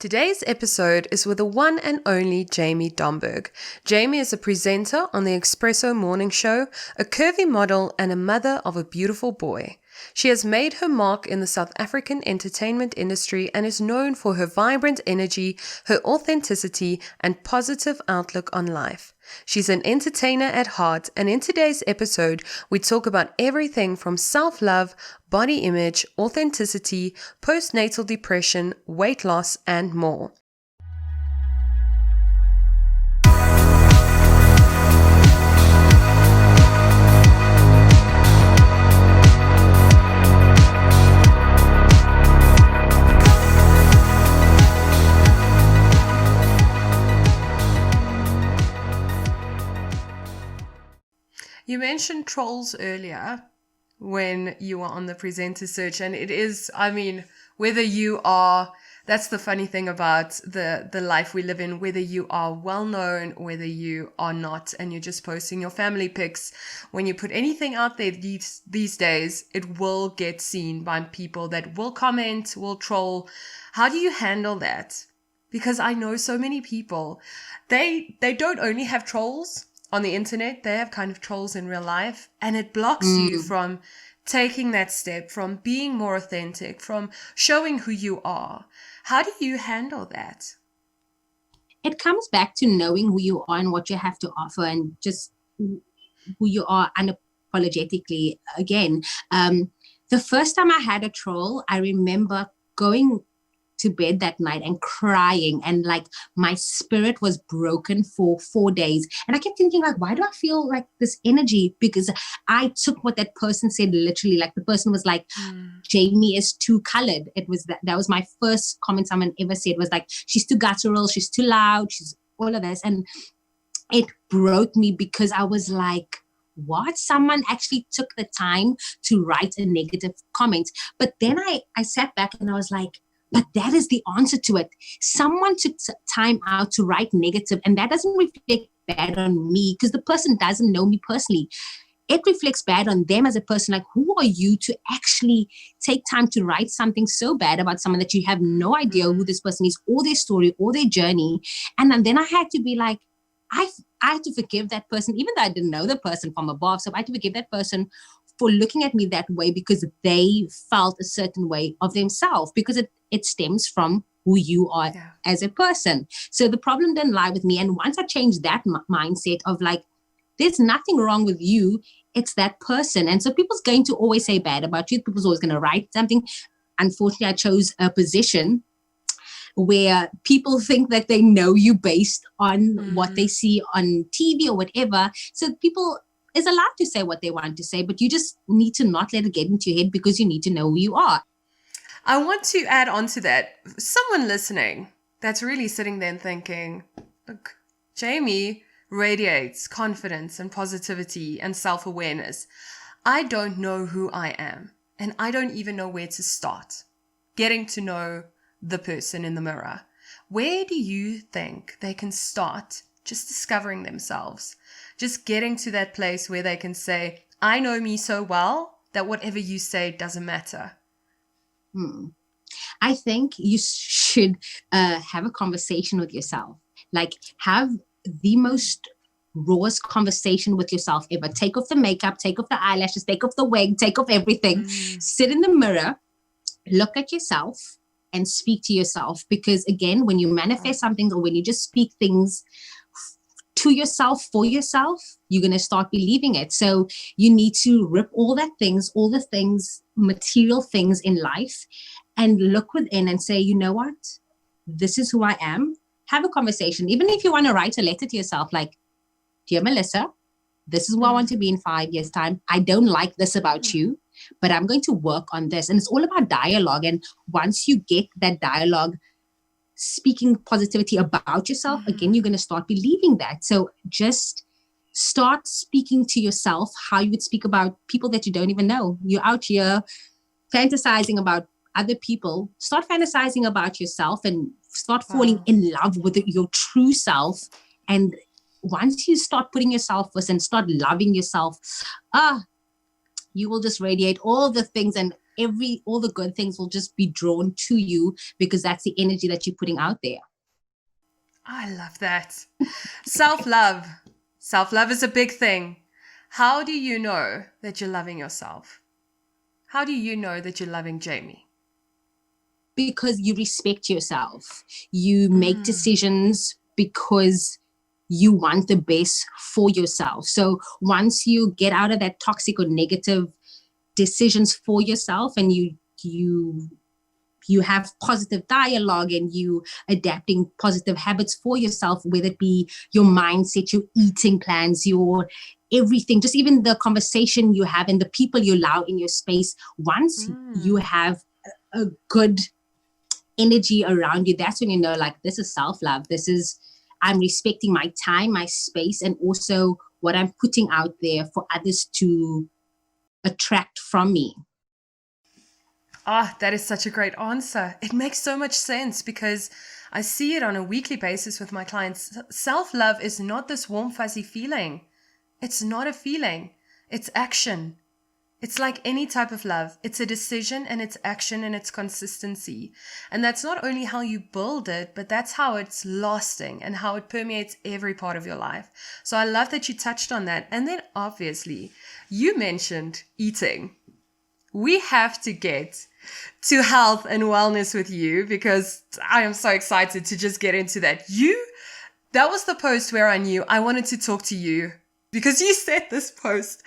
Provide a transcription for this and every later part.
Today's episode is with the one and only Jamie Domburg. Jamie is a presenter on the Espresso Morning Show, a curvy model, and a mother of a beautiful boy. She has made her mark in the South African entertainment industry and is known for her vibrant energy, her authenticity, and positive outlook on life. She's an entertainer at heart, and in today's episode, we talk about everything from self-love, body image, authenticity, postnatal depression, weight loss, and more. You mentioned trolls earlier when you were on the presenter search, and it is, whether you are, that's the funny thing about the life we live in, whether you are well known, whether you are not, and you're just posting your family pics, when you put anything out there these days, it will get seen by people that will comment, will troll. How do you handle that? Because I know so many people, they don't only have trolls on the internet, they have kind of trolls in real life, and it blocks you from taking that step, from being more authentic, from showing who you are. How do you handle that? It comes back to knowing who you are and what you have to offer, and just who you are unapologetically. Again, the first time I had a troll, I remember going to bed that night and crying, and like my spirit was broken for 4 days. And I kept thinking, like, why do I feel like this energy? Because I took what that person said literally. Like, the person was like, Jamie is too colored. It was that was my first comment someone ever said, was like, she's too guttural, she's too loud, she's all of this. And it broke me, because I was like, what? Someone actually took the time to write a negative comment. But then I sat back and I was like, but that is the answer to it. Someone took time out to write negative, and that doesn't reflect bad on me, because the person doesn't know me personally. It reflects bad on them as a person. Like, who are you to actually take time to write something so bad about someone that you have no idea who this person is, or their story, or their journey? And then I had to be like, I had to forgive that person, even though I didn't know the person from above. So I had to forgive that person for looking at me that way, because they felt a certain way of themselves, because it stems from who you are as a person. So the problem didn't lie with me. And once I changed that mindset of like, there's nothing wrong with you, it's that person. And so people's going to always say bad about you. People's always going to write something. Unfortunately, I chose a position where people think that they know you based on what they see on TV or whatever. So people is allowed to say what they want to say, but you just need to not let it get into your head, because you need to know who you are. I want to add on to that. Someone listening that's really sitting there and thinking, look, Jamie radiates confidence and positivity and self-awareness. I don't know who I am, and I don't even know where to start getting to know the person in the mirror. Where do you think they can start just discovering themselves? Just getting to that place where they can say, I know me so well that whatever you say doesn't matter. I think you should have a conversation with yourself. Like, have the most rawest conversation with yourself ever. Take off the makeup, take off the eyelashes, take off the wig, take off everything. Sit in the mirror, look at yourself, and speak to yourself. Because again, when you manifest something, or when you just speak things to yourself, for yourself, you're going to start believing it. So you need to rip all the things, material things in life, and look within and say, you know what? This is who I am. Have a conversation. Even if you want to write a letter to yourself, like, dear Melissa, this is who I want to be in 5 years' time. I don't like this about you, but I'm going to work on this. And it's all about dialogue. And once you get that dialogue, speaking positivity about yourself, again, you're going to start believing that. So just start speaking to yourself how you would speak about people that you don't even know. You're out here fantasizing about other people. Start fantasizing about yourself and start falling in love with your true self. And once you start putting yourself first and start loving yourself, you will just radiate all the things, and all the good things will just be drawn to you because that's the energy that you're putting out there. I love that. Self-love. Self-love is a big thing. How do you know that you're loving yourself? How do you know that you're loving Jamie? Because you respect yourself. You make decisions because you want the best for yourself. So once you get out of that toxic or negative decisions for yourself, and you have positive dialogue, and you adapting positive habits for yourself, whether it be your mindset, your eating plans, your everything, just even the conversation you have and the people you allow in your space. Once you have a good energy around you, that's when you know, like, this is self-love. This is, I'm respecting my time, my space, and also what I'm putting out there for others to attract from me. Ah, that is such a great answer. It makes so much sense because I see it on a weekly basis with my clients. Self-love is not this warm, fuzzy feeling. It's not a feeling. It's action. It's like any type of love. It's a decision, and it's action, and it's consistency. And that's not only how you build it, but that's how it's lasting and how it permeates every part of your life. So I love that you touched on that. And then obviously you mentioned eating. We have to get to health and wellness with you because I am so excited to just get into that. That was the post where I knew I wanted to talk to you because you said this post.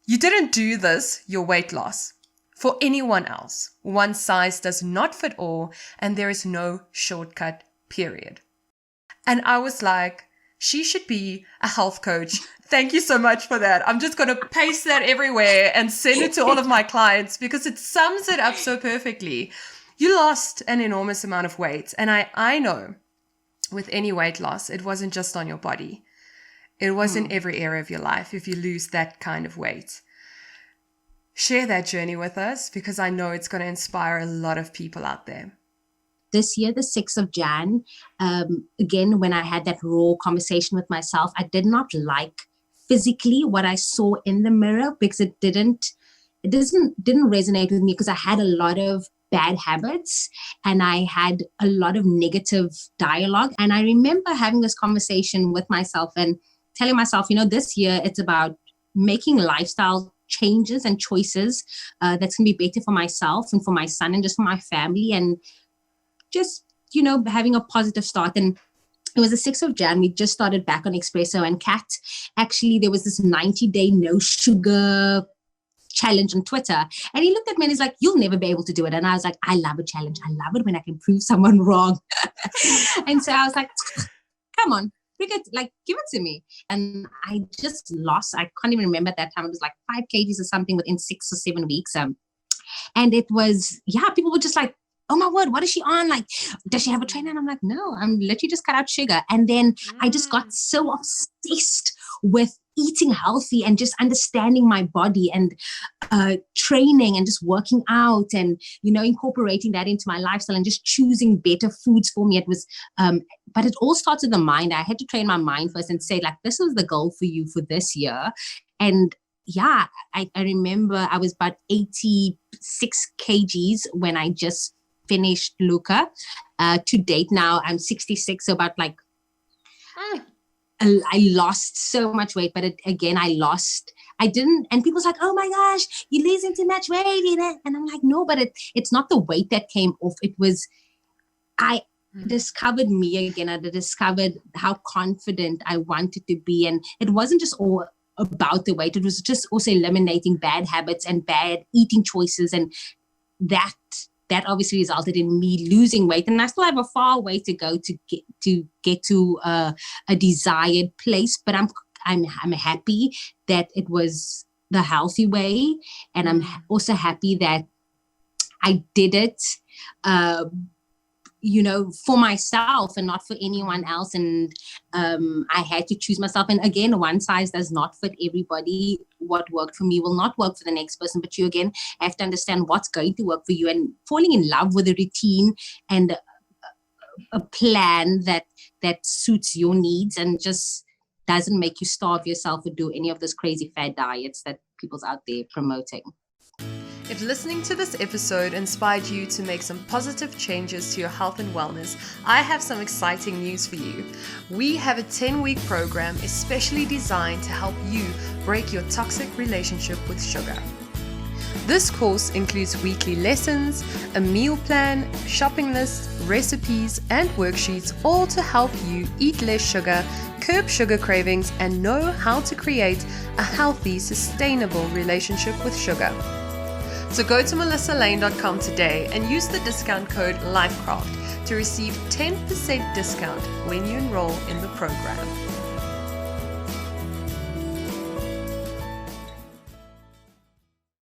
You didn't do this, your weight loss, for anyone else. One size does not fit all, and there is no shortcut, period. And I was like, she should be a health coach. Thank you so much for that. I'm just going to paste that everywhere and send it to all of my clients because it sums it up so perfectly. You lost an enormous amount of weight. And I know with any weight loss, it wasn't just on your body. It was in every area of your life if you lose that kind of weight. Share that journey with us because I know it's going to inspire a lot of people out there. This year, the 6th of Jan, again, when I had that raw conversation with myself, I did not like physically what I saw in the mirror because it didn't resonate with me because I had a lot of bad habits and I had a lot of negative dialogue. And I remember having this conversation with myself and telling myself, this year it's about making lifestyle changes and choices that's going to be better for myself and for my son and just for my family and just, having a positive start. And it was the 6th of Jan. We just started back on Espresso, and Kat, actually, there was this 90-day no sugar challenge on Twitter. And he looked at me and he's like, you'll never be able to do it. And I was like, I love a challenge. I love it when I can prove someone wrong. And so I was like, come on, give it to me. And I just lost, I can't even remember at that time. It was like 5 kgs or something within 6 or 7 weeks. And it was, people were just like, oh my word, what is she on? Like, does she have a trainer? And I'm like, no, I'm literally just cut out sugar. And then I just got so obsessed with eating healthy and just understanding my body and training and just working out and, incorporating that into my lifestyle and just choosing better foods for me. It was, but it all starts in the mind. I had to train my mind first and say, like, this is the goal for you for this year. And I remember I was about 86 kgs when I just finished Luca. To date now, I'm 66, so about I lost so much weight, but I didn't, and people's like, oh my gosh, you're losing too much weight. And I'm like, no, but it's not the weight that came off. It was, I discovered me again. I discovered how confident I wanted to be. And it wasn't just all about the weight. It was just also eliminating bad habits and bad eating choices. And that obviously resulted in me losing weight. And I still have a far way to go to get to a desired place. But I'm happy that it was the healthy way. And I'm also happy that I did it, for myself and not for anyone else. And I had to choose myself. And again, one size does not fit everybody. What worked for me will not work for the next person. But you, again, have to understand what's going to work for you and falling in love with a routine and a plan that suits your needs and just doesn't make you starve yourself or do any of those crazy fad diets that people's out there promoting. It If listening to this episode inspired you to make some positive changes to your health and wellness, I have some exciting news for you. We have a 10-week program especially designed to help you break your toxic relationship with sugar. This course includes weekly lessons, a meal plan, shopping lists, recipes, and worksheets, all to help you eat less sugar, curb sugar cravings, and know how to create a healthy, sustainable relationship with sugar. So go to melissalane.com today and use the discount code LifeKraft to receive 10% discount when you enroll in the program.